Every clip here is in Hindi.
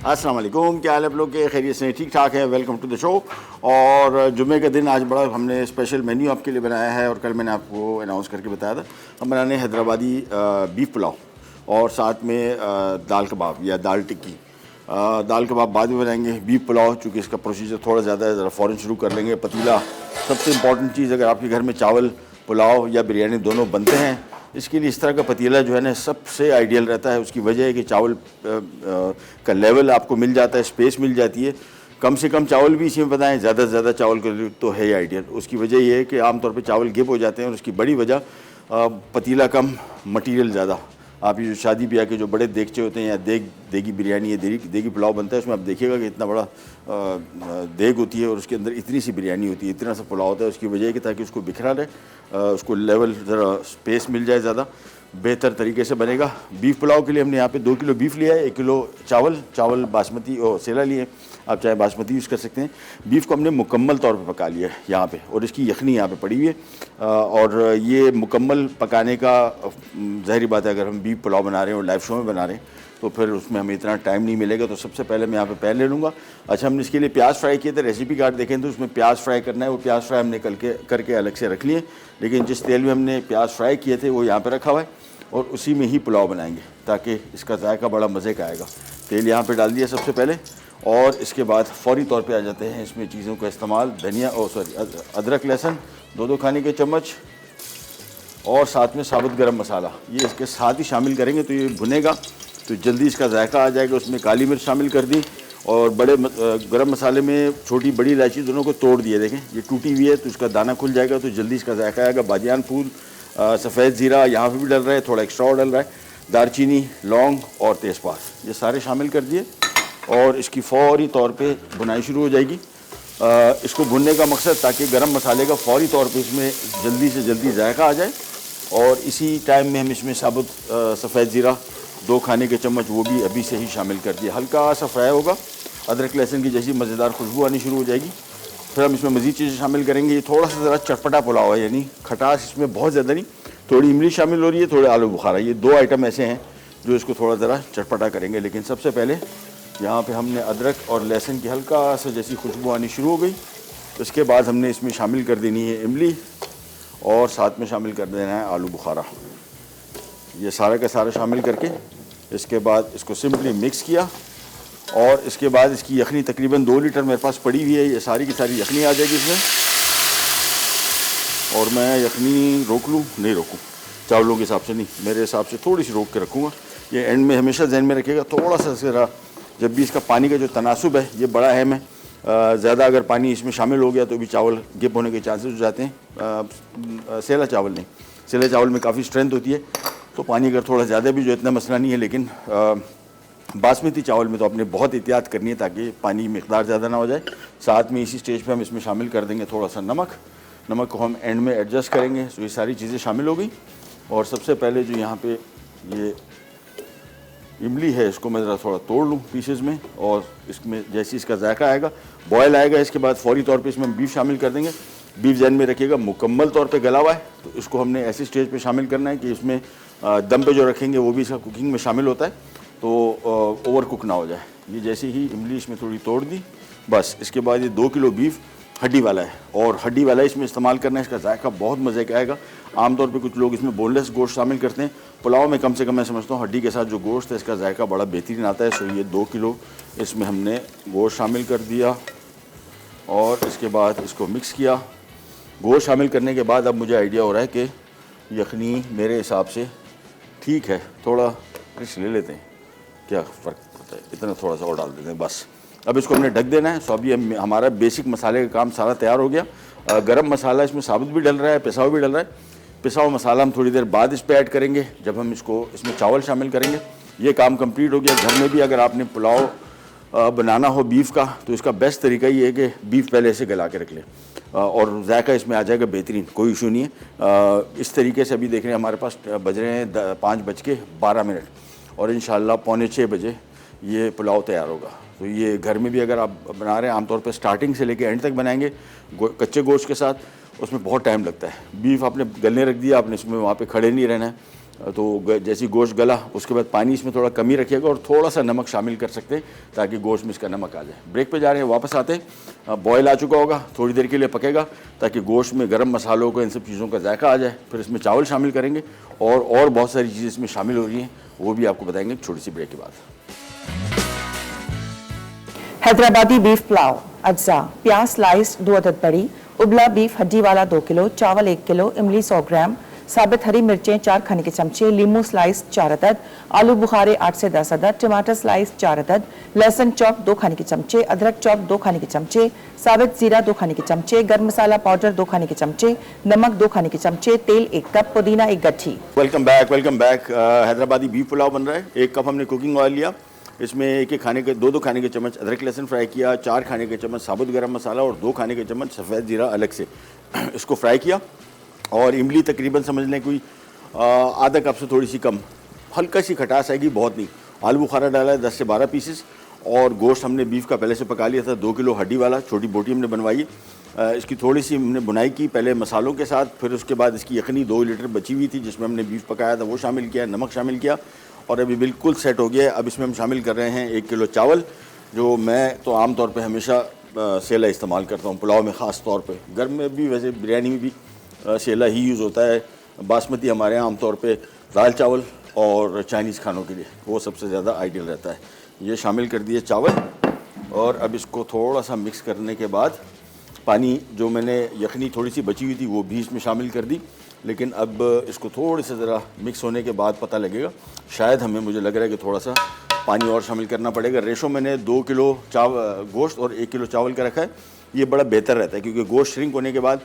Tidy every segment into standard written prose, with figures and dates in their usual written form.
अस्सलाम वालेकुम, क्या हाल है आप लोग के? खैरियत से ठीक ठाक है। Welcome to the show. और जुमे के दिन आज बड़ा हमने स्पेशल मेन्यू आपके लिए बनाया है और कल मैंने आपको अनाउंस करके बताया था। हम बनाने हैदराबादी बीफ पुलाव और साथ में दाल कबाब या दाल टिक्की। दाल कबाब बाद में बनाएंगे, बीफ पुलाव चूँकि इसका प्रोसीजर थोड़ा ज़्यादा है, ज़रा फ़ौरन शुरू कर लेंगे। पतीला सबसे इम्पॉर्टेंट चीज़, अगर आपके घर में चावल पुलाव या बिरयानी दोनों बनते हैं, इसके लिए इस तरह का पतीला जो है ना सबसे आइडियल रहता है। उसकी वजह है कि चावल का लेवल आपको मिल जाता है, स्पेस मिल जाती है। कम से कम चावल भी इसमें बताएं, ज़्यादा से ज़्यादा चावल के लिए तो है ही आइडियल। उसकी वजह यह है कि आमतौर पे चावल गिप हो जाते हैं और उसकी बड़ी वजह पतीला कम, मटीरियल ज़्यादा। आप ये जो शादी ब्याह के जो बड़े देगचे होते हैं या देगी बिरयानी या देगी पुलाव बनता है, उसमें आप देखिएगा कि इतना बड़ा देग होती है और उसके अंदर इतनी सी बिरयानी होती है, इतना सा पुलाव होता है। उसकी वजह है कि ताकि उसको बिखरा रहे, उसको लेवल ज़रा स्पेस मिल जाए, ज़्यादा बेहतर तरीके से बनेगा। बीफ पुलाव के लिए हमने यहाँ पे 2 किलो बीफ लिया है, 1 किलो चावल बासमती और सेला लिए, आप चाहे बासमती यूज़ कर सकते हैं। बीफ को हमने मुकम्मल तौर पे पका लिया है यहाँ पे और इसकी यखनी यहाँ पे पड़ी हुई है। और ये मुकम्मल पकाने का ज़ाहिर बात है, अगर हम बीफ पुलाव बना रहे हैं और लाइव शो में बना रहे हैं तो फिर उसमें हमें इतना टाइम नहीं मिलेगा। तो सबसे पहले मैं यहाँ पे पैन ले लूँगा। अच्छा, हमने इसके लिए प्याज फ्राई किए थे, रेसिपी कार्ड देखें तो उसमें प्याज फ्राई करना है, वो प्याज फ्राई हमने करके अलग से रख लिए। लेकिन जिस तेल में हमने प्याज फ्राई किए थे वो यहाँ पर रखा हुआ है और उसी में ही पुलाव बनाएंगे ताकि इसका जायका बड़ा मज़े का आएगा। तेल यहाँ पे डाल दिया सबसे पहले और इसके बाद फौरी तौर पे आ जाते हैं इसमें चीज़ों का इस्तेमाल। धनिया अदरक लहसुन 2-2 खाने के चम्मच और साथ में साबुत गरम मसाला, ये इसके साथ ही शामिल करेंगे तो ये भुनेगा तो जल्दी इसका जायका आ जाएगा। उसमें काली मिर्च शामिल कर दी और बड़े गरम मसाले में छोटी बड़ी इलायची दोनों को तोड़ दिए। देखें ये टूटी हुई है तो इसका दाना खुल जाएगा तो जल्दी इसका जायका आएगा। बादियान फूल, सफ़ेद ज़ीरा यहाँ पे भी डल रहा है, थोड़ा एक्स्ट्रा और डल रहा है, दालचीनी, लौंग और तेज़पात, ये सारे शामिल कर दिए और इसकी फौरी तौर पे भुनाई शुरू हो जाएगी। इसको भुनने का मकसद ताकि गरम मसाले का फौरी तौर पे इसमें जल्दी से जल्दी जायका आ जाए और इसी टाइम में हम इसमें साबुत सफ़ेद ज़ीरा 2 खाने के चम्मच वो भी अभी से ही शामिल कर दिया। हल्का सा फ्राई होगा, अदरक लहसुन की जैसी मज़ेदार खुशबू आनी शुरू हो जाएगी। फिर हम इसमें मज़ीद चीज़ें शामिल करेंगे। ये थोड़ा सा ज़रा चटपटा पुलाव है, यानी खटास इसमें बहुत ज़्यादा नहीं, थोड़ी इमली शामिल हो रही है, थोड़े आलू बुखारा। ये 2 आइटम ऐसे हैं जो इसको थोड़ा ज़रा चटपटा करेंगे। लेकिन सबसे पहले यहाँ पे हमने अदरक और लहसुन की हल्का सा जैसी खुशबू आनी शुरू हो गई, उसके बाद हमने इसमें शामिल कर देनी है इमली और साथ में शामिल कर देना है आलू बुखारा। ये सारा का सारा शामिल करके इसके बाद इसको सिंपली मिक्स किया और इसके बाद इसकी यखनी तकरीबन 2 लीटर मेरे पास पड़ी हुई है। ये सारी की सारी यखनी आ जाएगी इसमें और मैं यखनी रोक लूँ, नहीं रोकूँ, चावलों के हिसाब से नहीं, मेरे हिसाब से थोड़ी सी रोक के रखूँगा। ये एंड में हमेशा जहन में रखिएगा, थोड़ा सा ज़रा जब भी इसका पानी का जो तनासुब है ये बड़ा अहम है। ज़्यादा अगर पानी इसमें शामिल हो गया तो भी चावल गिप होने के चांसेस हो जाते हैं। सेला चावल नहीं, सेला चावल में काफ़ी स्ट्रेंथ होती है तो पानी अगर थोड़ा ज़्यादा भी जो इतना मसला नहीं है। लेकिन बासमती चावल में तो आपने बहुत एहतियात करनी है ताकि पानी मिकदार ज़्यादा ना हो जाए। साथ में इसी स्टेज पे हम इसमें शामिल कर देंगे थोड़ा सा नमक को हम एंड में एडजस्ट करेंगे। तो ये सारी चीज़ें शामिल हो गई और सबसे पहले जो यहाँ पे ये इमली है इसको मैं ज़रा थोड़ा तोड़ लूँ पीसेस में और इसमें जैसे इसका जायका आएगा, बॉयल आएगा, इसके बाद फौरी तौर पे इसमें बीफ शामिल कर देंगे। बीफ जहन में रखिएगा मुकम्मल तौर पे गला हुआ है तो इसको हमने ऐसी स्टेज पे शामिल करना है कि इसमें दम पे जो रखेंगे वो भी इसका कुकिंग में शामिल होता है तो ओवर कुक ना हो जाए। ये जैसे ही इमली इसमें थोड़ी तोड़ दी, बस इसके बाद ये 2 किलो बीफ हड्डी वाला है और हड्डी वाला इसमें इस्तेमाल करना है। इसका जायका बहुत मज़े का आएगा। आमतौर पे कुछ लोग इसमें बोनलेस गोश्त शामिल करते हैं, पुलाव में कम से कम मैं समझता हूँ हड्डी के साथ जो गोश्त है इसका जायका बड़ा बेहतरीन आता है। सो ये 2 किलो इसमें हमने गोश्त शामिल कर दिया और इसके बाद इसको मिक्स किया। गोश्त शामिल करने के बाद अब मुझे आइडिया हो रहा है कि यखनी मेरे हिसाब से ठीक है, थोड़ा रिच ले लेते हैं, क्या फ़र्क पड़ता है, इतना थोड़ा सा और डाल देते हैं बस। अब इसको हमने ढक देना है। सो अब ये हमारा बेसिक मसाले का काम सारा तैयार हो गया। गरम मसाला इसमें साबुत भी डल रहा है, पिसा हुआ भी डल रहा है। पिसा हुआ मसाला हम थोड़ी देर बाद इस पर ऐड करेंगे जब हम इसमें चावल शामिल करेंगे। ये काम कंप्लीट हो गया। घर में भी अगर आपने पुलाव बनाना हो बीफ का तो इसका बेस्ट तरीका ये है कि बीफ पहले से गला के रख लें और जायका इसमें आ जाएगा बेहतरीन, कोई इशू नहीं है। इस तरीके से अभी देख रहे हैं हमारे पास बज रहे हैं 5:12 और इंशाल्लाह 5:45 बजे ये पुलाव तैयार होगा। तो ये घर में भी अगर आप बना रहे हैं, आमतौर पर स्टार्टिंग से लेकर एंड तक बनाएंगे कच्चे गोश्त के साथ, उसमें बहुत टाइम लगता है। बीफ आपने गलने रख दिया, आपने इसमें वहाँ पे खड़े नहीं रहना है, तो जैसी गोश्त गला उसके बाद पानी इसमें थोड़ा कमी रखिएगा और थोड़ा सा नमक शामिल कर सकते हैं ताकि गोश्त में इसका नमक आ जाए। ब्रेक पे जा रहे हैं, वापस आते हैं। बॉयल आ चुका होगा, थोड़ी देर के लिए पकेगा ताकि गोश्त में गरम मसालों को इन सब चीज़ों का जायका आ जाए। फिर इसमें चावल शामिल करेंगे और बहुत सारी चीज़ें इसमें शामिल हो रही हैं, वो भी आपको बताएंगे छोटी सी ब्रेक के बाद। हैदराबादी बीफ पुलाव अज्जा, प्याज स्लाइस 2 अदद बड़ी, उबला बीफ हड्डी वाला 2 किलो, चावल 1 किलो, इमली 100 ग्राम, साबित हरी मिर्चें 4 खाने के चमचे, लीमू स्लाइस 4 अदद, आलू बुखारे 8 से 10 अदद, टमाटर स्लाइस 4 अदद, लहसुन चॉप 2 खाने के चमचे, अदरक चॉप 2 खाने के चमचे, साबित जीरा 2 खाने के चमचे, गर्म मसाला पाउडर 2 खाने के चमचे, नमक 2 खाने के चमचे, तेल 1 कप, पुदीना 1 गट्ठी। Welcome back. Hyderabadi beef pulao बन रहा है। 1 कप हमने कुकिंग ऑयल लिया, इसमें एक खाने के 2 खाने के चम्मच अदरक लहसुन फ्राई किया, 4 खाने के चम्मच साबुत गरम मसाला और 2 खाने के चम्मच सफ़ेद जीरा अलग से इसको फ्राई किया। और इमली तकरीबन समझ लें कोई आधा कप से थोड़ी सी कम, हल्का सी खटास आएगी, बहुत नहीं। आलू बुखारा डाला है 10 से 12 पीसेस और गोश्त हमने बीफ का पहले से पका लिया था, 2 किलो हड्डी वाला, छोटी बोटी हमने बनवाई। इसकी थोड़ी सी हमने बुनाई की पहले मसालों के साथ, फिर उसके बाद इसकी यखनी 2 लीटर बची हुई थी जिसमें हमने बीफ पकाया था वो शामिल किया, नमक शामिल किया और अभी बिल्कुल सेट हो गया है। अब इसमें हम शामिल कर रहे हैं 1 किलो चावल, जो मैं तो आम तौर पे हमेशा सेला इस्तेमाल करता हूँ पुलाव में, ख़ास तौर पे। गर्म में भी, वैसे बिरयानी में भी सेला ही यूज़ होता है। बासमती हमारे यहाँ आम तौर पे दाल चावल और चाइनीज़ खानों के लिए वो सबसे ज़्यादा आइडियल रहता है। ये शामिल कर दिए चावल और अब इसको थोड़ा सा मिक्स करने के बाद पानी, जो मैंने यखनी थोड़ी सी बची हुई थी वो भी इसमें शामिल कर दी। लेकिन अब इसको थोड़े से ज़रा मिक्स होने के बाद पता लगेगा, शायद हमें, मुझे लग रहा है कि थोड़ा सा पानी और शामिल करना पड़ेगा। रेशो मैंने 2 किलो गोश्त और 1 किलो चावल का रखा है। ये बड़ा बेहतर रहता है क्योंकि गोश्त श्रिंक होने के बाद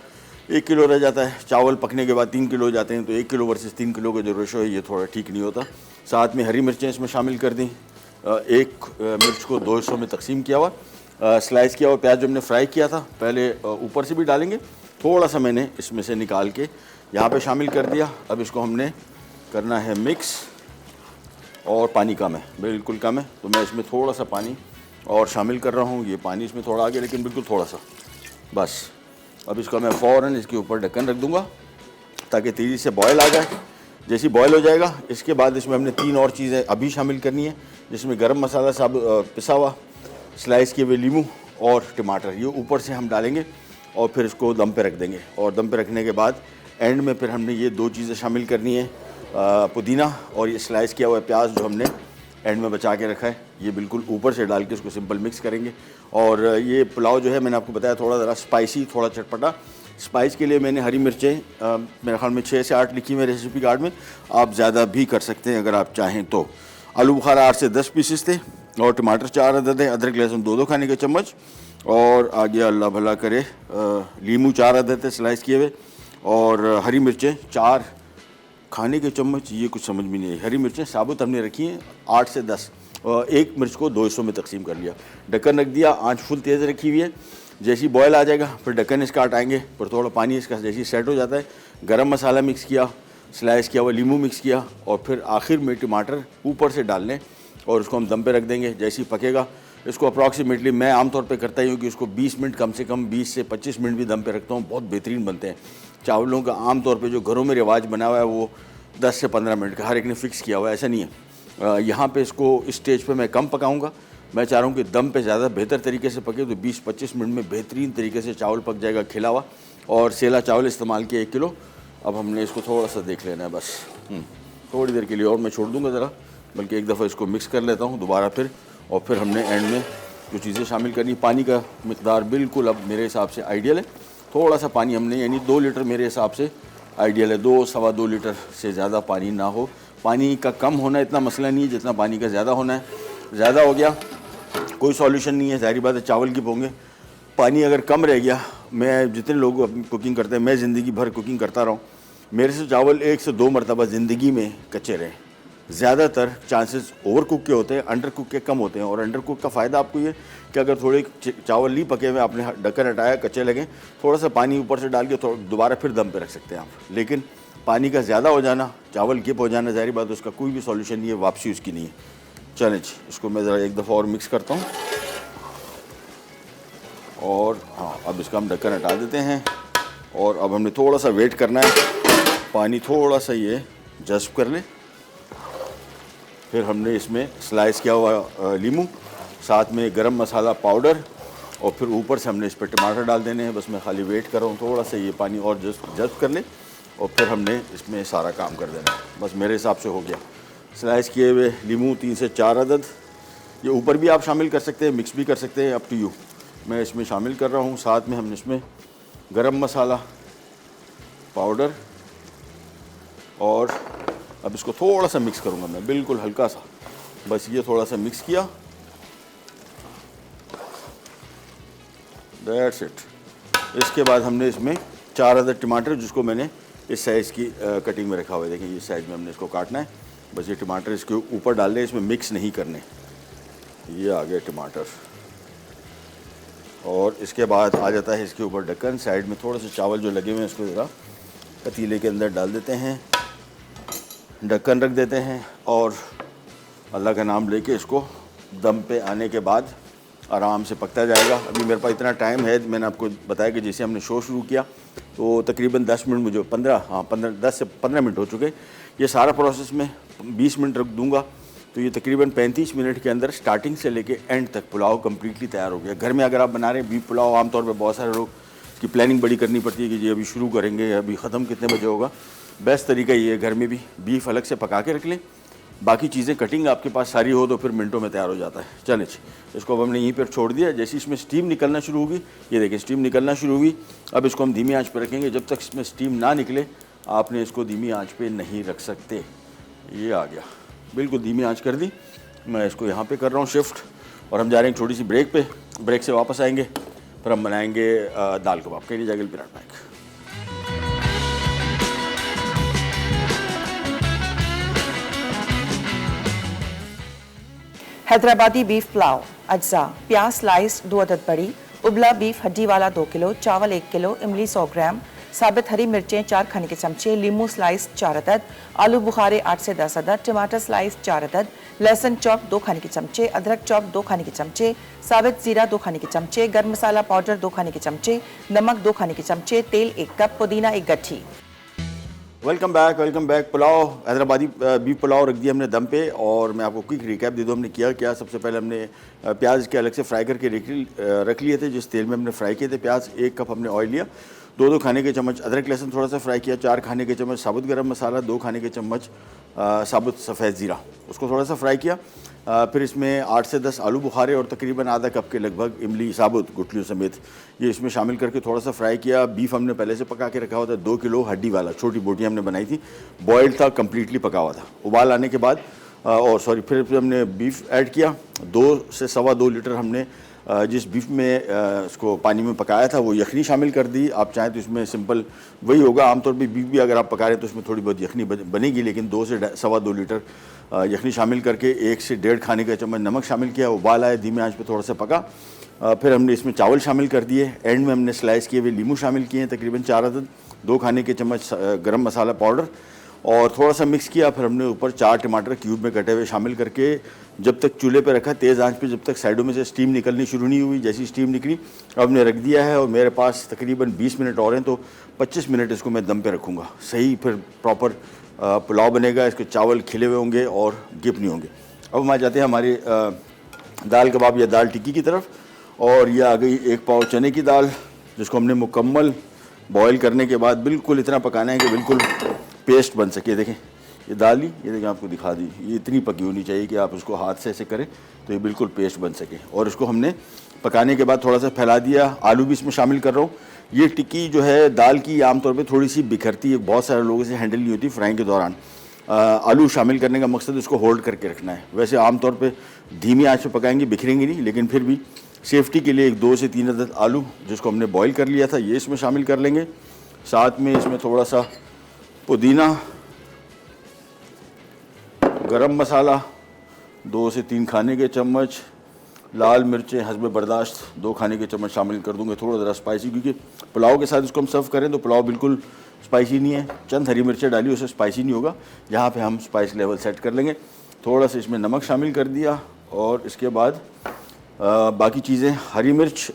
1 किलो रह जाता है, चावल पकने के बाद 3 किलो हो जाते हैं, तो 1 किलो वर्सेस 3 किलो का जो रेशो है ये थोड़ा ठीक नहीं होता। साथ में हरी मिर्चें इसमें शामिल कर दी, 1 मिर्च को 2 हिस्सों में तकसीम किया हुआ, स्लाइस किया हुआ प्याज जो हमने फ्राई किया था पहले ऊपर से भी डालेंगे, थोड़ा सा मैंने इसमें से निकाल के यहाँ पे शामिल कर दिया। अब इसको हमने करना है मिक्स और पानी कम है, बिल्कुल कम है, तो मैं इसमें थोड़ा सा पानी और शामिल कर रहा हूँ। ये पानी इसमें थोड़ा आ गया लेकिन बिल्कुल थोड़ा सा, बस। अब इसको मैं फ़ौरन इसके ऊपर ढक्कन रख दूँगा ताकि तेज़ी से बॉयल आ जाए। जैसे ही बॉयल हो जाएगा इसके बाद इसमें हमने 3 और चीज़ें अभी शामिल करनी है, जिसमें गरम मसाला साब पिसा हुआ, स्लाइस किए हुए लीमू और टमाटर, ये ऊपर से हम डालेंगे और फिर इसको दम पे रख देंगे। और दम पे रखने के बाद एंड में फिर हमने ये 2 चीज़ें शामिल करनी है, पुदीना और ये स्लाइस किया हुआ प्याज जो हमने एंड में बचा के रखा है, ये बिल्कुल ऊपर से डाल के इसको सिंपल मिक्स करेंगे। और ये पुलाव जो है मैंने आपको बताया थोड़ा ज़रा स्पाइसी, थोड़ा चटपटा। स्पाइस के लिए मैंने हरी मिर्चें मेरे ख्याल में 6 से 8 लिखी हुई रेसिपी कार्ड में, आप ज़्यादा भी कर सकते हैं अगर आप चाहें तो। आलू बुखारा 8 से 10 पीसेस थे और टमाटर 4 अदद है, अदरक लहसुन 2 खाने के चम्मच और आगे अल्लाह भला करे लीमू 4 अदद है स्लाइस किए हुए और हरी मिर्चें 4 खाने के चम्मच, ये कुछ समझ में नहीं आई। हरी मिर्चें साबुत हमने रखी हैं 8 से 10, 1 मिर्च को 2 हिस्सों में तकसीम कर लिया, ढक्कन रख दिया, आंच फुल तेज़ रखी हुई है। जैसे ही बॉयल आ जाएगा फिर ढक्कन इसका हटाएंगे, फिर थोड़ा पानी इसका जैसे ही सेट हो जाता है, गरम मसाला मिक्स किया, स्लाइस किया हुआ लीमू मिक्स किया और फिर आखिर में टमाटर ऊपर से डाल लें और उसको हम दम पे रख देंगे। जैसे ही पकेगा इसको अप्रॉक्सीमेटली मैं आमतौर पे करता ही हूँ कि उसको 20 मिनट, कम से कम 20 से 25 मिनट भी दम पे रखता हूँ, बहुत बेहतरीन बनते हैं। चावलों का आमतौर पे जो घरों में रिवाज बना हुआ है वो 10 से 15 मिनट का हर एक ने फ़िक्स किया हुआ है, ऐसा नहीं है। यहाँ पे इसको इस स्टेज पे मैं कम पकाऊंगा, मैं चाह रहा हूँ कि दम पे ज़्यादा बेहतर तरीके से पके, तो 20-25 मिनट में बेहतरीन तरीके से चावल पक जाएगा खिला हुआ। और सेला चावल इस्तेमाल किया 1 किलो। अब हमने इसको थोड़ा सा देख लेना है बस, थोड़ी देर के लिए और मैं छोड़ दूँगा ज़रा, बल्कि एक दफ़ा इसको मिक्स कर लेता हूँ दोबारा फिर, और फिर हमने एंड में जो चीज़ें शामिल करनी। पानी का मिकदार बिल्कुल अब मेरे हिसाब से आइडियल है, थोड़ा सा पानी हमने, यानी 2 लीटर मेरे हिसाब से आइडियल है, 2-2.25 लीटर से ज़्यादा पानी ना हो। पानी का कम होना इतना मसला नहीं है जितना पानी का ज़्यादा होना है। ज़्यादा हो गया कोई सॉल्यूशन नहीं है, ज़ाहिर बात है चावल की पोंगे। पानी अगर कम रह गया, मैं जितने लोग अपनी कुकिंग करते हैं, मैं ज़िंदगी भर कुकिंग करता रहा हूँ, मेरे से चावल 1 से 2 मरतबा ज़िंदगी में कच्चे रहे। ज़्यादातर चांसेस ओवर कुक के होते हैं, अंडर कुक के कम होते हैं। और अंडर कुक का फ़ायदा आपको ये कि अगर थोड़े चावल नहीं पके हुए, आपने ढक्कन हटाया, कच्चे लगे, थोड़ा सा पानी ऊपर से डाल के दोबारा फिर दम पे रख सकते हैं आप। लेकिन पानी का ज़्यादा हो जाना, चावल गिप हो जाना, ज़ाहिर बात उसका कोई भी सॉल्यूशन नहीं है, वापसी उसकी नहीं है। चलें जी, इसको मैं ज़रा एक दफ़ा और मिक्स करता हूँ और हाँ, अब इसका हम ढक्कन हटा देते हैं। और अब हमने थोड़ा सा वेट करना है, पानी थोड़ा सा ये जज्ब कर लें। फिर हमने इसमें स्लाइस किया हुआ लीमू, साथ में गरम मसाला पाउडर, और फिर ऊपर से हमने इस पर टमाटर डाल देने हैं। बस मैं खाली वेट कर रहा हूँ थोड़ा सा ये पानी और जज्ब कर ले, और फिर हमने इसमें सारा काम कर देना है। बस मेरे हिसाब से हो गया। स्लाइस किए हुए लीमू 3 से 4 अदद, ये ऊपर भी आप शामिल कर सकते हैं, मिक्स भी कर सकते हैं, अप टू यू। मैं इसमें शामिल कर रहा हूँ। साथ में हमने इसमें गरम मसाला पाउडर, और अब इसको थोड़ा सा मिक्स करूँगा मैं, बिल्कुल हल्का सा, बस ये थोड़ा सा मिक्स किया, दैट्स इट। इसके बाद हमने इसमें 4 अदद टमाटर, जिसको मैंने इस साइज़ की कटिंग में रखा हुआ है, देखिए ये साइज़ में हमने इसको काटना है। बस ये टमाटर इसके ऊपर डाल दें, इसमें मिक्स नहीं करने। ये आ गए टमाटर, और इसके बाद आ जाता है इसके ऊपर ढक्कन। साइड में थोड़े से चावल जो लगे हुए हैं इसको ज़रा पतीले के अंदर डाल देते हैं, ढक्कन रख देते हैं, और अल्लाह का नाम लेके इसको दम पे आने के बाद आराम से पकता जाएगा। अभी मेरे पास इतना टाइम है, मैंने आपको बताया कि जैसे हमने शो शुरू किया तो तकरीबन 10 मिनट, मुझे 10 से 15 मिनट हो चुके। ये सारा प्रोसेस में 20 मिनट रख दूँगा, तो ये तकरीबन 35 मिनट के अंदर स्टार्टिंग से लेके एंड तक पुलाव कम्प्लीटली तैयार हो गया। घर में अगर आप बना रहे हैं बीफ पुलाव, आमतौर पर बहुत सारे लोग इसकी प्लानिंग बड़ी करनी पड़ती है कि जी अभी शुरू करेंगे, अभी ख़त्म कितने बजे होगा। बेस्ट तरीका ये है, घर में भी बीफ अलग से पका के रख लें, बाकी चीज़ें कटिंग आपके पास सारी हो तो फिर मिनटों में तैयार हो जाता है। चलें, इसको अब हमने यहीं पर छोड़ दिया। जैसे इसमें स्टीम निकलना शुरू होगी, ये देखिए स्टीम निकलना शुरू हुई, अब इसको हम धीमी आंच पर रखेंगे। जब तक इसमें स्टीम ना निकले आपने इसको धीमी आंच पे नहीं रख सकते। ये आ गया, बिल्कुल धीमी आंच कर दी। मैं इसको यहाँ पे कर रहा हूँ शिफ्ट, और हम जा रहे हैं छोटी सी ब्रेक पे। ब्रेक से वापस आएंगे, फिर हम बनाएंगे दाल कबाब। कहीं नहीं जाएगा, विराट नायक। हैदराबादी बीफ पुलाव अज्जा, प्याज स्लाइस 2 अदद बड़ी, उबला बीफ हड्डी वाला 2 किलो, चावल 1 किलो, इमली 100 ग्राम, साबित हरी मिर्चें 4 खाने के चमचे, लीमू स्लाइस 4 अदद, आलू बुखारे 8 से 10 अदद, टमाटर स्लाइस 4 अदद, लहसुन चॉप 2 खाने के चमचे, अदरक चॉप 2 खाने के चमचे, साबित जीरा 2 खाने के चमचे, गर्म मसाला पाउडर 2 खाने के चमचे, नमक 2 खाने के चमचे, तेल 1 कप, पुदीना 1 गट्ठी। Welcome back. Pulao, Hyderabadi beef pulao रख दिया हमने दम पे, और मैं आपको क्विक रिकैप दे दूँ हमने किया क्या। सबसे पहले हमने प्याज के अलग से फ्राई करके रख लिए थे, जिस तेल में हमने फ्राई किए थे प्याज। 1 कप हमने ऑयल लिया, 2 खाने के चम्मच अदरक लहसुन थोड़ा सा फ्राई किया, 4 खाने के चम्मच साबुत गरम मसाला, 2 खाने के चम्मच साबुत सफ़ेद ज़ीरा, उसको थोड़ा सा फ्राई किया। फिर इसमें 8 से 10 आलू बुखारे और तकरीबन आधा कप के लगभग इमली साबुत गुठलियों समेत ये इसमें शामिल करके थोड़ा सा फ्राई किया। बीफ हमने पहले से पका के रखा हुआ था, 2 किलो हड्डी वाला, छोटी बोटियाँ हमने बनाई थी, बॉयल्ड था, कम्प्लीटली पका हुआ था। उबाल आने के बाद फिर हमने बीफ ऐड किया। 2 से सवा 2 लीटर हमने जिस बीफ में इसको पानी में पकाया था वो यखनी शामिल कर दी। आप चाहें तो इसमें सिंपल वही होगा, आमतौर पे बीफ भी अगर आप पका रहे हैं तो उसमें थोड़ी बहुत यखनी बनेगी, लेकिन 2 से सवा 2 लीटर यखनी शामिल करके 1 से 1.5 खाने का चम्मच नमक शामिल किया। उबाल आया, धीमे आंच पे थोड़ा सा पका। फिर हमने इसमें चावल शामिल कर दिए। एंड में हमने स्लाइस किए हुए लीमू शामिल किए हैं, तकरीबन 4 अदद, 2 खाने के चम्मच गरम मसाला पाउडर, और थोड़ा सा मिक्स किया। फिर हमने ऊपर 4 टमाटर क्यूब में कटे हुए शामिल करके जब तक चूल्हे पे रखा तेज़ आंच पे, जब तक साइडों में से स्टीम निकलनी शुरू नहीं हुई। जैसी स्टीम निकली अब हमने रख दिया है, और मेरे पास तकरीबन 20 मिनट और हैं, तो 25 मिनट इसको मैं दम पे रखूँगा। सही फिर प्रॉपर पुलाव बनेगा, इसके चावल खिले हुए होंगे और गिप नहीं होंगे। अब हम आ जाते हैं हमारी दाल कबाब या दाल टिक्की की तरफ, और ये आ गई 1 पाव चने की दाल, जिसको हमने मुकम्मल बॉयल करने के बाद बिल्कुल इतना पकाना है कि बिल्कुल पेस्ट बन सके। देखें ये दाल ही, ये देखें आपको दिखा दी, ये इतनी पकी होनी चाहिए कि आप उसको हाथ से ऐसे करें तो ये बिल्कुल पेस्ट बन सके। और इसको हमने पकाने के बाद थोड़ा सा फैला दिया। आलू भी इसमें शामिल कर रहा हूँ। ये टिक्की जो है दाल की आमतौर पे थोड़ी सी बिखरती है, बहुत सारे लोगों से हैंडल नहीं होती फ्राइंग के दौरान। आलू शामिल करने का मकसद इसको होल्ड करके रखना है। वैसे आमतौर पे धीमी आंच पे पकाएंगे, बिखरेंगी नहीं, लेकिन फिर भी सेफ्टी के लिए 2 से 3 अदद आलू जिसको हमने बॉईल कर लिया था ये इसमें शामिल कर लेंगे। साथ में इसमें थोड़ा सा पुदीना, गरम मसाला 2 से 3 खाने के चम्मच, लाल मिर्चें हस्ब बर्दाश्त 2 खाने के चम्मच शामिल कर दूंगे, थोड़ा ज़रा स्पाइसी, क्योंकि पुलाव के साथ इसको हम सर्व करें तो पुलाव बिल्कुल स्पाइसी नहीं है। चंद हरी मिर्चें डाली, उससे स्पाइसी नहीं होगा, यहाँ पे हम स्पाइस लेवल सेट कर लेंगे। थोड़ा सा इसमें नमक शामिल कर दिया, और इसके बाद बाकी चीज़ें हरी मिर्च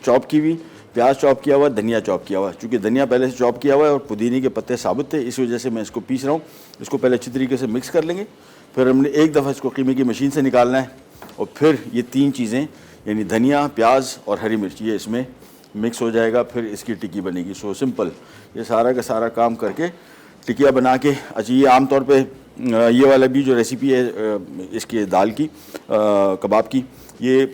चॉप की हुई, प्याज चॉप किया हुआ, धनिया चॉप किया हुआ। चूँकि धनिया पहले से चॉप किया हुआ है और पुदीने के पत्ते साबुत थे, इस वजह से मैं इसको पीस रहा हूँ। इसको पहले अच्छी तरीके से मिक्स कर लेंगे, फिर हमने एक दफ़ा इसको कीमे की मशीन से निकालना है और फिर ये 3 चीज़ें यानी धनिया, प्याज और हरी मिर्च ये इसमें मिक्स हो जाएगा, फिर इसकी टिक्की बनेगी। सो सिंपल, ये सारा का सारा काम करके टिकिया बना के। अच्छा, ये आमतौर पे ये वाला भी जो रेसिपी है इसकी दाल की कबाब की, ये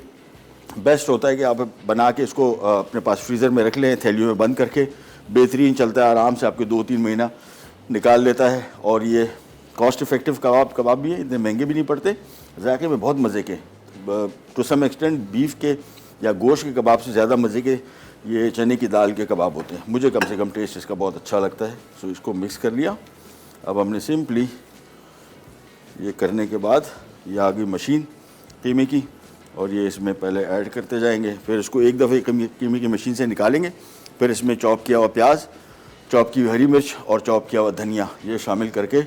बेस्ट होता है कि आप बना के इसको अपने पास फ्रीज़र में रख लें, थैलियों में बंद करके। बेहतरीन चलता है, आराम से आपके 2-3 महीना निकाल लेता है। और ये कॉस्ट इफ़ेक्टिव कबाब भी है, इतने महंगे भी नहीं पड़ते, जायके में बहुत मज़े के। टू सम एक्सटेंट बीफ के या गोश्त के कबाब से ज़्यादा मज़े के ये चने की दाल के कबाब होते हैं। मुझे कम से कम टेस्ट इसका बहुत अच्छा लगता है। सो इसको मिक्स कर लिया। अब हमने सिंपली ये करने के बाद ये आ गई मशीन कीमे की, और ये इसमें पहले ऐड करते जाएंगे, फिर इसको एक दफ़े कीमे की मशीन से निकालेंगे, फिर इसमें चॉप किया हुआ प्याज, चॉप की हुई हरी मिर्च और चॉप किया हुआ धनिया ये शामिल करके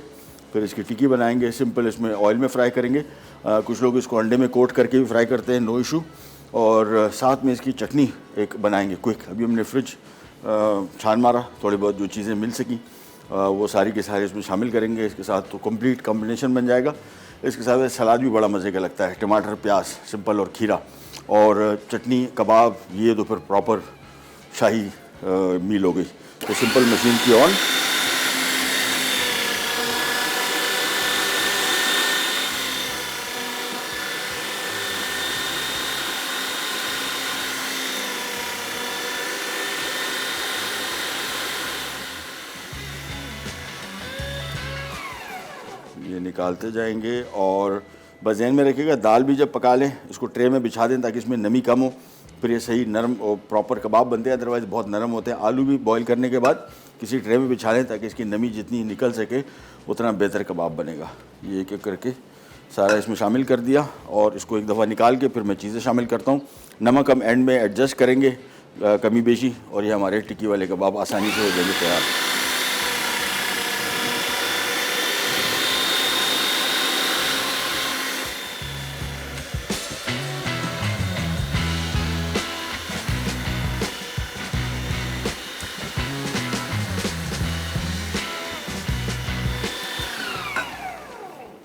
फिर इसकी टिक्की बनाएंगे। सिंपल इसमें ऑयल में फ्राई करेंगे। कुछ लोग इसको अंडे में कोट करके भी फ्राई करते हैं, नो इशू। और साथ में इसकी चटनी एक बनाएंगे क्विक। अभी हमने फ्रिज छान मारा, थोड़ी बहुत जो चीज़ें मिल सकी वो सारी के सारे इसमें शामिल करेंगे। इसके साथ तो कंप्लीट कॉम्बिनेशन बन जाएगा। इसके साथ सलाद भी बड़ा मज़े का लगता है, टमाटर, प्याज, सिंपल और खीरा और चटनी, कबाब, ये तो फिर प्रॉपर शाही मील हो गई। तो सिंपल मशीन की ऑन। ये निकालते जाएंगे और बस ध्यान में रखिएगा दाल भी जब पका लें इसको ट्रे में बिछा दें ताकि इसमें नमी कम हो, फिर ये सही नरम और प्रॉपर कबाब बनते हैं। अदरवाइज़ बहुत नरम होते हैं। आलू भी बॉईल करने के बाद किसी ट्रे में बिछा लें ताकि इसकी नमी जितनी निकल सके उतना बेहतर कबाब बनेगा। ये एक एक करके सारा इसमें शामिल कर दिया और इसको एक दफ़ा निकाल के फिर मैं चीज़ें शामिल करता हूँ। नमक हम एंड में एडजस्ट करेंगे कमी बेशी, और ये हमारे टिक्की वाले कबाब आसानी से हो जाएंगे तैयार।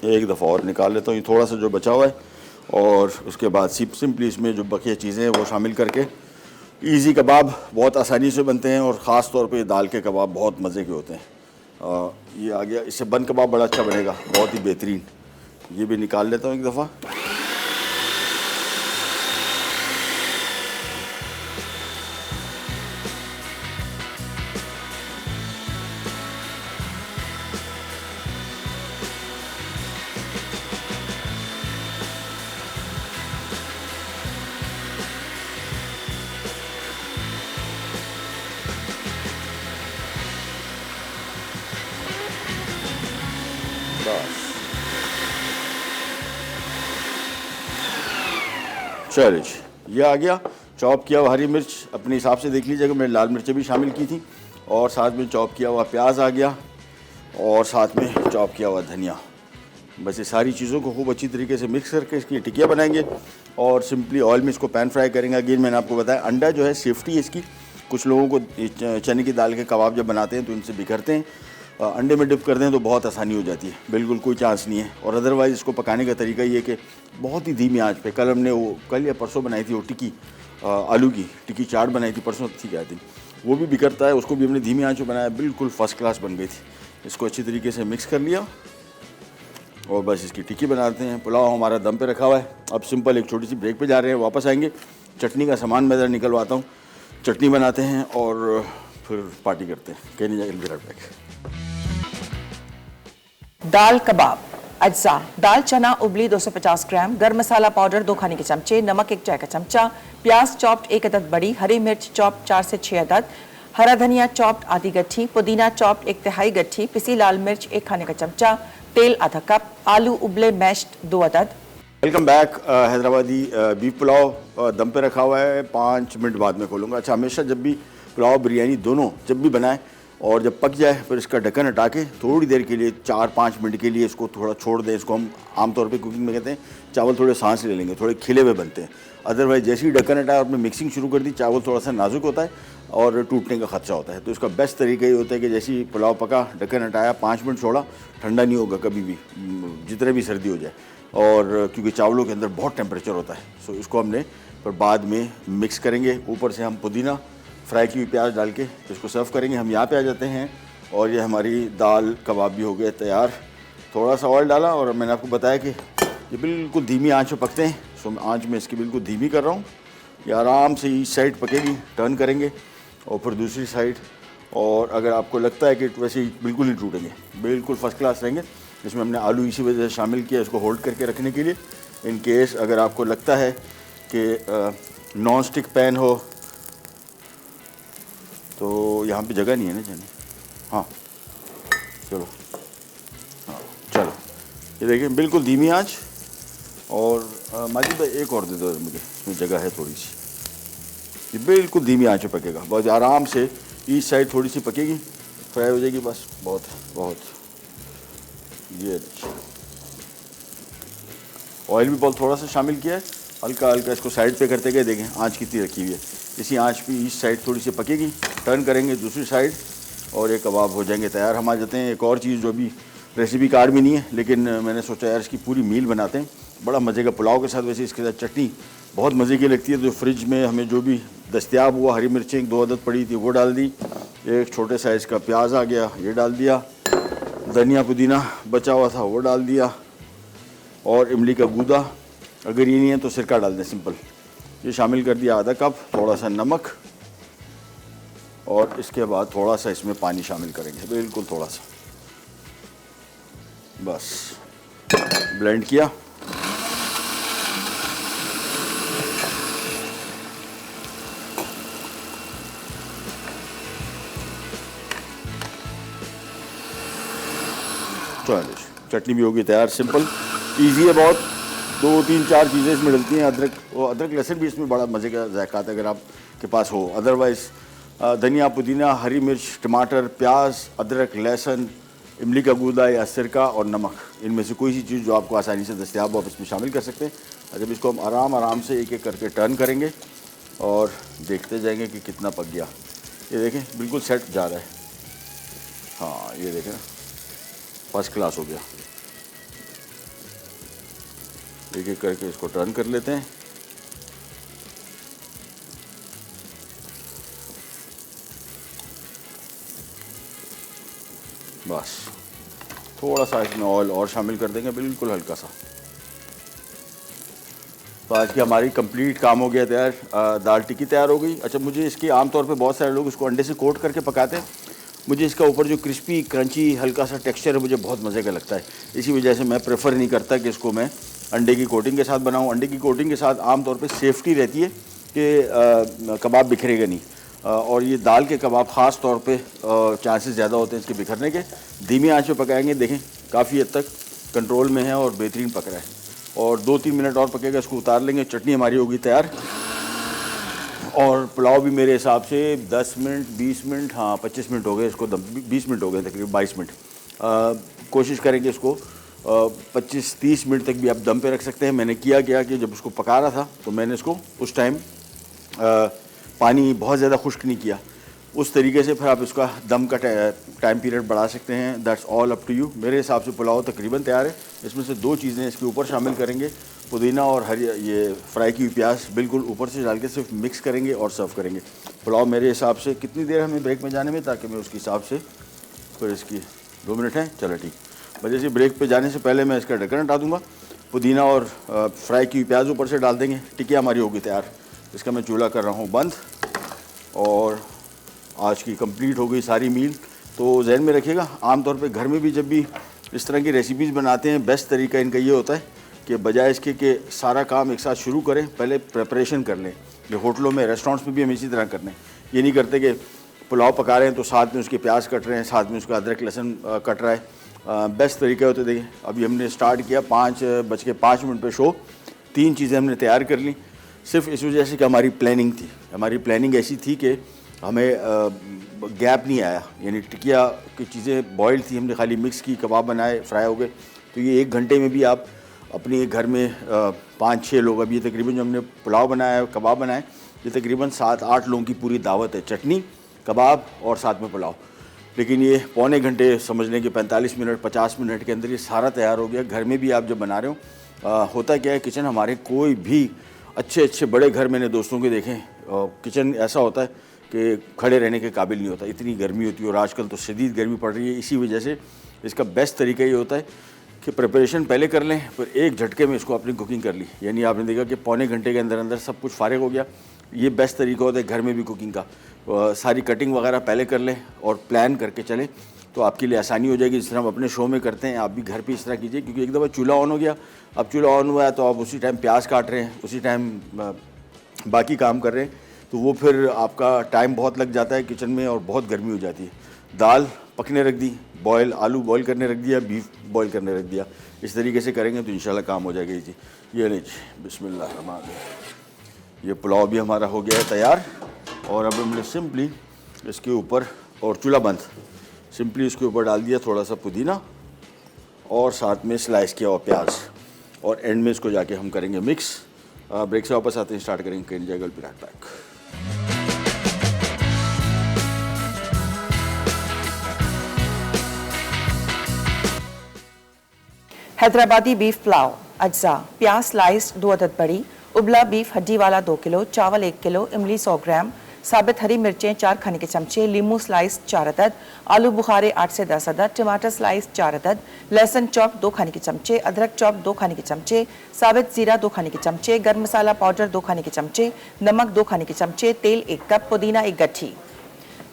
एक दफ़ा और निकाल लेता हूँ ये थोड़ा सा जो बचा हुआ है, और उसके बाद सिंपली इसमें जो बकी चीज़ें हैं वो शामिल करके इजी कबाब बहुत आसानी से बनते हैं। और ख़ास तौर पे दाल के कबाब बहुत मज़े के होते हैं। ये आ गया, इससे बन कबाब बड़ा अच्छा बनेगा, बहुत ही बेहतरीन। ये भी निकाल लेता हूँ एक दफ़ा। चलिए ये आ गया चॉप किया हुआ हरी मिर्च, अपने हिसाब से देख लीजिएगा, मैंने लाल मिर्चें भी शामिल की थी, और साथ में चॉप किया हुआ प्याज आ गया और साथ में चॉप किया हुआ धनिया। बस ये सारी चीज़ों को खूब अच्छी तरीके से मिक्स करके इसकी टिकिया बनाएंगे और सिंपली ऑयल में इसको पैन फ्राई करेंगे। अगेन मैंने आपको बताया अंडा जो है सेफ्टी है इसकी। कुछ लोगों को चने की दाल के कबाब जब बनाते हैं तो इनसे बिखरते हैं, अंडे में डिप कर दें तो बहुत आसानी हो जाती है, बिल्कुल कोई चांस नहीं है। और अदरवाइज़ इसको पकाने का तरीका ये कि बहुत ही धीमी आंच पे, कल हमने वो कल या परसों बनाई थी वो टिक्की आलू की टिक्की चाट बनाई थी, परसों थी क्या दिन, वो भी बिखरता है, उसको भी हमने धीमी आंच पे बनाया, बिल्कुल फर्स्ट क्लास बन गई थी। इसको अच्छी तरीके से मिक्स कर लिया और बस इसकी टिक्की बनाते हैं। पुलाव हमारा दम पे रखा हुआ है। अब सिंपल एक छोटी सी ब्रेक पे जा रहे हैं, वापस आएंगे, चटनी का सामान मैं ज़रा निकलवाता हूँ, चटनी बनाते हैं और फिर पार्टी करते हैं। कहीं नहीं जाएगा बैक। दाल कबाब अज्जा, दाल चना उबली 250 ग्राम, गर्म मसाला पाउडर 2 खाने के चमचे, नमक 1 चाय का चमचा, प्याज चॉप्ड 1 अदद बड़ी, हरी मिर्च चॉप्ड 4 से 6 अदद, हरा धनिया चॉप्ड आधी गट्ठी, पुदीना चॉप्ड 1 तिहाई गट्ठी, पिसी लाल मिर्च 1 खाने का चमचा, तेल आधा कप, आलू उबले मैश्ड 2 अदद। Welcome back. Hyderabadi beef pulao दम पे रखा हुआ है, 5 मिनट बाद में खोलूँगा। अच्छा, हमेशा जब भी पुलाव बिरयानी दोनों जब भी बनाएं और जब पक जाए फिर इसका ढक्कन हटा के थोड़ी देर के लिए 4-5 मिनट के लिए इसको थोड़ा छोड़ दें। इसको हम आमतौर पे कुकिंग में कहते हैं चावल थोड़े सांस ले लेंगे, थोड़े खिले हुए बनते हैं। अदरवाइज जैसे ही ढक्कन हटाया और आपने मिक्सिंग शुरू कर दी, चावल थोड़ा सा नाजुक होता है और टूटने का खदशा होता है। तो इसका बेस्ट तरीका ये होता है कि जैसे ही पुलाव पका, ढक्कन हटाया, 5 मिनट छोड़ा, ठंडा नहीं होगा कभी भी, जितने भी सर्दी हो जाए, और क्योंकि चावलों के अंदर बहुत टेम्परेचर होता है। सो इसको हमने फिर बाद में मिक्स करेंगे। ऊपर से हम पुदीना, फ्राई की हुई प्याज डाल के इसको सर्व करेंगे। हम यहाँ पे आ जाते हैं और ये हमारी दाल कबाब भी हो गए तैयार। थोड़ा सा ऑयल डाला और मैंने आपको बताया कि ये बिल्कुल धीमी आंच पे पकते हैं। सो आंच में इसकी बिल्कुल धीमी कर रहा हूँ। ये आराम से ईच साइड पकेगी, टर्न करेंगे और फिर दूसरी साइड। और अगर आपको लगता है कि वैसे ही बिल्कुल नहीं टूटेंगे, बिल्कुल फर्स्ट क्लास रहेंगे। इसमें हमने आलू इसी वजह से शामिल किया, इसको होल्ड करके रखने के लिए। इन केस अगर आपको लगता है कि नॉन स्टिक पैन हो तो यहाँ पे जगह नहीं है ना जाने। हाँ चलो, हाँ चलो, ये देखिए बिल्कुल धीमी आंच। और माजिद भाई एक और दे दो मुझे, इसमें जगह है थोड़ी सी। ये बिल्कुल धीमी आंच पे पकेगा, बहुत आराम से ईच साइड थोड़ी सी पकेगी, फ्राई हो जाएगी, बस बहुत बहुत। ये ऑयल भी बहुत थोड़ा सा शामिल किया है, हल्का हल्का इसको साइड पे करते गए। देखें आंच कितनी रखी हुई है। इसी आंच पे ईच साइड थोड़ी सी पकेगी, टर्न करेंगे दूसरी साइड और ये कबाब हो जाएंगे तैयार। हम आ जाते हैं एक और चीज़ जो भी रेसिपी कार्ड में नहीं है, लेकिन मैंने सोचा यार इसकी पूरी मील बनाते हैं। बड़ा मज़े का पुलाव के साथ, वैसे इसके साथ चटनी बहुत मज़े की लगती है। तो फ्रिज में हमें जो भी दस्तियाब हुआ, हरी मिर्चें 2 अदद पड़ी थी वो डाल दी, एक छोटे साइज़ का प्याज आ गया ये डाल दिया, धनिया पुदीना बचा हुआ था वो डाल दिया, और इमली का गूदा, अगर ये नहीं है तो सिरका डाल दें सिंपल, ये शामिल कर दिया आधा कप। थोड़ा सा नमक और इसके बाद थोड़ा सा इसमें पानी शामिल करेंगे, बिल्कुल थोड़ा सा, बस ब्लेंड किया। चटनी भी होगी तैयार, सिंपल इजी है बहुत। 2-3-4 चीज़ें इसमें डलती हैं। अदरक, वो अदरक लहसुन भी इसमें बड़ा मज़े का जायका आता है अगर आपके पास हो। अदरवाइज़ धनिया पुदीना, हरी मिर्च, टमाटर, प्याज, अदरक, लहसुन, इमली का गूदा या सिरका और नमक, इनमें से कोई सी चीज़ जो आपको आसानी से दस्तियाब हो आप इसमें शामिल कर सकते हैं। जब इसको हम आराम आराम से एक एक करके टर्न करेंगे और देखते जाएंगे कि कितना पक गया। ये देखें बिल्कुल सेट जा रहा है। हाँ ये देखें फर्स्ट क्लास हो गया। एक एक करके इसको टर्न कर लेते हैं। बस थोड़ा सा इसमें ऑयल और शामिल कर देंगे, बिल्कुल हल्का सा। तो आज की हमारी कंप्लीट काम हो गया तैयार। दाल टिक्की तैयार हो गई। अच्छा, मुझे इसकी आमतौर पे बहुत सारे लोग इसको अंडे से कोट करके पकाते हैं। मुझे इसका ऊपर जो क्रिस्पी क्रंची हल्का सा टेक्सचर है मुझे बहुत मज़े का लगता है। इसी वजह से मैं प्रेफर नहीं करता कि इसको मैं अंडे की कोटिंग के साथ बनाऊं। अंडे की कोटिंग के साथ आमतौर पे सेफ्टी रहती है कि कबाब बिखरेगा नहीं, और ये दाल के कबाब ख़ास तौर पे चांसेस ज़्यादा होते हैं इसके बिखरने के। धीमी आंच पे पकाएंगे, देखें काफ़ी हद तक कंट्रोल में है और बेहतरीन पक रहा है। और 2-3 मिनट और पकेगा, इसको उतार लेंगे। चटनी हमारी होगी तैयार और पुलाव भी मेरे हिसाब से 10 मिनट 20 मिनट, हाँ 25 मिनट हो गए इसको, 20 मिनट हो गए तकरीबन, 22 मिनट। कोशिश करेंगे इसको 25-30 मिनट तक भी आप दम पे रख सकते हैं। मैंने किया क्या कि जब उसको पका रहा था तो मैंने इसको उस टाइम पानी बहुत ज़्यादा खुश्क नहीं किया। उस तरीके से फिर आप इसका दम का टाइम पीरियड बढ़ा सकते हैं। That's all up to you. मेरे हिसाब से पुलाव तकरीबन तैयार है। इसमें से 2 चीज़ें इसके ऊपर शामिल करेंगे, पुदीना और हरी ये फ्राई की हुई प्याज बिल्कुल ऊपर से डाल के सिर्फ मिक्स करेंगे और सर्व करेंगे। पुलाव मेरे हिसाब से कितनी देर हमें ब्रेक में जाने में, ताकि मैं उसके हिसाब से फिर इसकी 2 मिनट हैं, चलो ठीक। वजह से ब्रेक पे जाने से पहले मैं इसका ढक्कन हटा दूँगा। पुदीना और फ्राई की हुई प्याज ऊपर से डाल देंगे। टिक्कियाँ हमारी होगी तैयार। इसका मैं चूल्हा कर रहा हूँ बंद और आज की कंप्लीट हो गई सारी मील। तो जहन में रखिएगा, आमतौर पे घर में भी जब भी इस तरह की रेसिपीज़ बनाते हैं, बेस्ट तरीका इनका ये होता है कि बजाय इसके कि सारा काम एक साथ शुरू करें, पहले प्रेपरेशन कर लें। ये होटलों में, रेस्टोरेंट्स में भी हम इसी तरह करते हैं। ये नहीं करते कि पुलाव पका रहे हैं तो साथ में उसके प्याज कट रहे हैं, साथ में उसका अदरक लहसुन कट रहा है। बेस्ट तरीका होता है। देखिए अभी हमने स्टार्ट किया 5:05 पे शो, 3 चीज़ें हमने तैयार कर ली सिर्फ इस वजह से कि हमारी प्लानिंग थी। हमारी प्लानिंग ऐसी थी कि हमें गैप नहीं आया, यानी टिकिया की चीज़ें बॉइल्ड थी, हमने खाली मिक्स की, कबाब बनाए, फ्राई हो गए। तो ये 1 घंटे में भी आप अपने घर में 5-6 लोग, अब ये तकरीबन जो हमने पुलाव बनाया, कबाब बनाए, ये तकरीबन 7-8 लोगों की पूरी दावत है, चटनी, कबाब और साथ में पुलाव। लेकिन ये पौने घंटे समझ लें कि 45 मिनट 50 मिनट के अंदर ये सारा तैयार हो गया। घर में भी आप जब बना रहे हो, होता क्या है, किचन हमारे कोई भी अच्छे बड़े घर मैंने दोस्तों के देखें, किचन ऐसा होता है कि खड़े रहने के काबिल नहीं होता, इतनी गर्मी होती है। और आजकल तो शदीद गर्मी पड़ रही है, इसी वजह से इसका बेस्ट तरीका ये होता है कि प्रिपरेशन पहले कर लें, फिर एक झटके में इसको अपनी कुकिंग कर ली। यानी आपने देखा कि पौने घंटे के अंदर अंदर सब कुछ फारिग हो गया। ये बेस्ट तरीका होता है घर में भी कुकिंग का। सारी कटिंग वगैरह पहले कर लें और प्लान करके चलें तो आपके लिए आसानी हो जाएगी। जिस तरह हम अपने शो में करते हैं, आप भी घर पे इस तरह कीजिए, क्योंकि एक दफ़ा चूल्हा ऑन हो गया, अब चूल्हा ऑन हुआ है तो आप उसी टाइम प्याज काट रहे हैं, उसी टाइम बाकी काम कर रहे हैं, तो वो फिर आपका टाइम बहुत लग जाता है किचन में और बहुत गर्मी हो जाती है। दाल पकने रख दी, बॉयल आलू बॉयल करने रख दिया, बीफ बॉयल करने रख दिया। इस तरीके से करेंगे तो इंशाल्लाह काम हो जाएगा जी। ये नहीं जी, बिस्मिल्लाह रहमान रहीम। ये पुलाव भी हमारा हो गया है तैयार। और अब हमने सिंपली इसके ऊपर, और चूल्हा बंद, सिंपली इसके ऊपर डाल दिया थोड़ा सा पुदीना और साथ में स्लाइस किया हुआ प्याज, और एंड में इसको जाके हम करेंगे मिक्स। ब्रेक से वापस आते हैं, स्टार्ट करेंगे कहीं जाएगा पिराट पैक। हैदराबादी बीफ पुलाव अज्जा, प्याज स्लाइस 2 अदद बड़ी, उबला बीफ हड्डी वाला 2 किलो, चावल 1 किलो, इमली 100 ग्राम, साबित हरी मिर्चें 4 खाने के चमचे, लीमू स्लाइस 4 अदद, आलू बुखारे 8 से 10 अदद, टमाटर स्लाइस 4 अदद, लहसुन चॉप 2 खाने के चमचे, अदरक चॉप 2 खाने के चमचे, साबित जीरा 2 खाने के चमचे, गर्म मसाला पाउडर 2 खाने के चमचे, नमक 2 खाने के चमचे, तेल 1 कप, पुदीना 1 गट्ठी।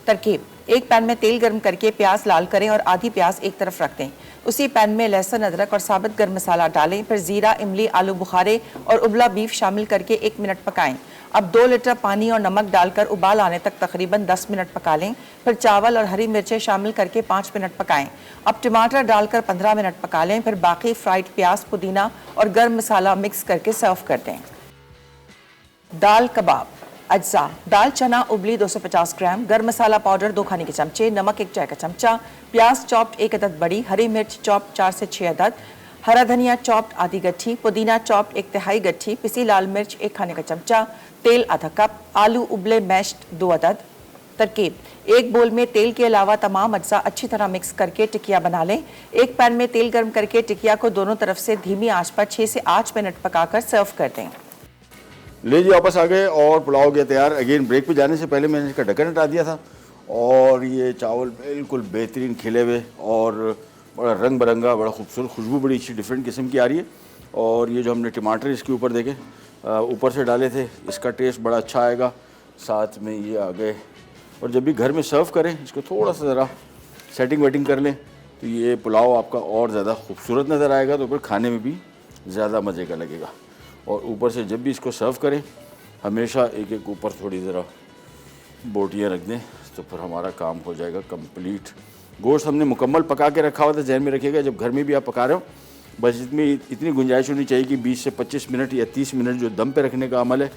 तरकीब: एक पैन में तेल गर्म करके प्याज लाल करें और आधी प्याज एक तरफ रख दें। उसी पैन में लहसुन, अदरक और साबित गर्म मसाला डालें, फिर जीरा, इमली, आलू बुखारे और उबला बीफ शामिल करके 1 मिनट पकाएं। अब 2 लीटर पानी और नमक डालकर उबाल आने तक तकरीबन 10 मिनट पका लें। फिर चावल और हरी मिर्चें शामिल करके 5 मिनट पकाएं। अब टमाटर डालकर 15 मिनट पका लें। फिर बाकी फ्राइड प्याज, पुदीना और गर्म मसाला मिक्स करके सर्व कर दें। दाल कबाब अज्जा, दाल चना उबली 250 ग्राम, गर्म मसाला पाउडर 2 खाने के चमचे, नमक 1 चाय का चमचा, प्याज चॉप्ड 1 अदद बड़ी, हरी मिर्च चॉप्ड 4 से 6 अदद, हरा धनिया चॉप्ड आधी गट्ठी, पुदीना चॉप्ड 1 तिहाई गट्ठी, पिसी लाल मिर्च 1 खाने का चमचा, तेल आधा कप, आलू उबले मैश्ड 2 अदद। तरकीब: एक बोल में तेल के अलावा तमाम अज्जा अच्छी तरह मिक्स करके टिकिया बना लें। एक पैन में तेल गर्म करके टिकिया को दोनों तरफ से धीमी आंच पर 6 से 8 मिनट पकाकर सर्व कर दें। ले जी, वापस आ गए और पुलाव हो गया तैयार। अगेन ब्रेक पे जाने से पहले मैंने इसका ढक्कन हटा दिया था, और ये चावल बिल्कुल बेहतरीन खिले हुए और बड़ा रंग बिरंगा, बड़ा खूबसूरत, खुशबू बड़ी अच्छी डिफरेंट किस्म की आ रही है। और ये जो हमने टमाटर इसके ऊपर देखे ऊपर से डाले थे, इसका टेस्ट बड़ा अच्छा आएगा। साथ में ये आ गए, और जब भी घर में सर्व करें इसको थोड़ा सा ज़रा सेटिंग वेटिंग कर लें तो ये पुलाव आपका और ज़्यादा खूबसूरत नज़र आएगा, तो फिर खाने में भी ज़्यादा मज़े का लगेगा। और ऊपर से जब भी इसको सर्व करें हमेशा एक एक ऊपर थोड़ी ज़रा बोटियाँ रख दें, तो फिर हमारा काम हो जाएगा कंप्लीट। गोश्त हमने मुकम्मल पका के रखा हुआ था, ध्यान में रखिएगा जब घर में भी आप पका रहे हो, बस इसमें इतनी गुंजाइश होनी चाहिए कि 20 से 25 मिनट या 30 मिनट जो दम पे रखने का अमल है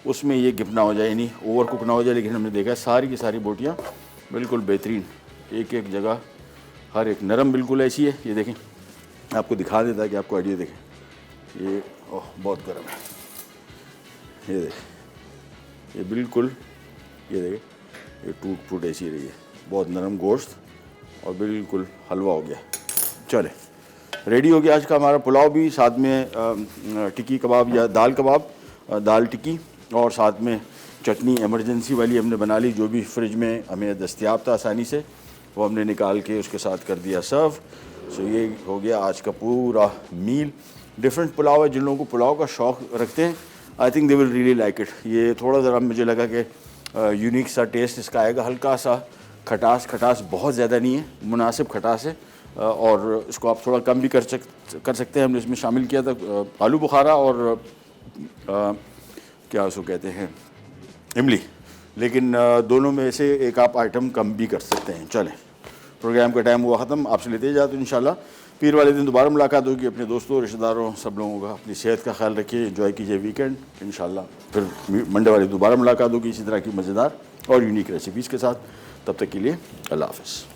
उसमें ये गिप ना हो जाए, यानी ओवर कुक ना हो जाए। लेकिन हमने देखा है सारी की सारी बोटियाँ बिल्कुल बेहतरीन, एक एक जगह हर एक नरम बिल्कुल ऐसी है। ये देखें, आपको दिखा देता है कि आपको आइडिया देखें, ये ओह बहुत गर्म है, ये देखें, ये बिल्कुल, ये देखें, ये टूट फूट ऐसी रही है, बहुत नरम गोश्त और बिल्कुल हलवा हो गया। चले, रेडी हो गया आज का हमारा पुलाव भी, साथ में टिक्की कबाब या दाल कबाब, दाल टिक्की, और साथ में चटनी इमरजेंसी वाली हमने बना ली, जो भी फ्रिज में हमें दस्तयाब था आसानी से, वो हमने निकाल के उसके साथ कर दिया सर्व। सो ये हो गया आज का पूरा मील। डिफरेंट पुलाव है, जिन लोगों को पुलाव का शौक़ रखते हैं I think they will really like it. ये थोड़ा ज़रा मुझे लगा कि यूनिक सा टेस्ट इसका आएगा, हल्का सा खटास बहुत ज़्यादा नहीं है, मुनासिब खटास है, और इसको आप थोड़ा कम भी कर सकते हैं। हमने इसमें शामिल किया था आलू बुखारा और क्या उसको कहते हैं, इमली, लेकिन दोनों में से एक आप आइटम कम भी कर सकते हैं। चलें, प्रोग्राम का टाइम हुआ ख़त्म, आपसे लेते जाते इंशाल्लाह। पीर वाले दिन दोबारा मुलाकात होगी। अपने दोस्तों, रिश्तेदारों, सब लोगों का अपनी सेहत का ख्याल रखिए, एंजॉय कीजिए वीकेंड। इंशाल्लाह फिर मंडे वाले दोबारा मुलाकात होगी इसी तरह की मज़ेदार और यूनिक रेसिपीज़ के साथ। तब तक के लिए अल्लाह हाफ़िज़।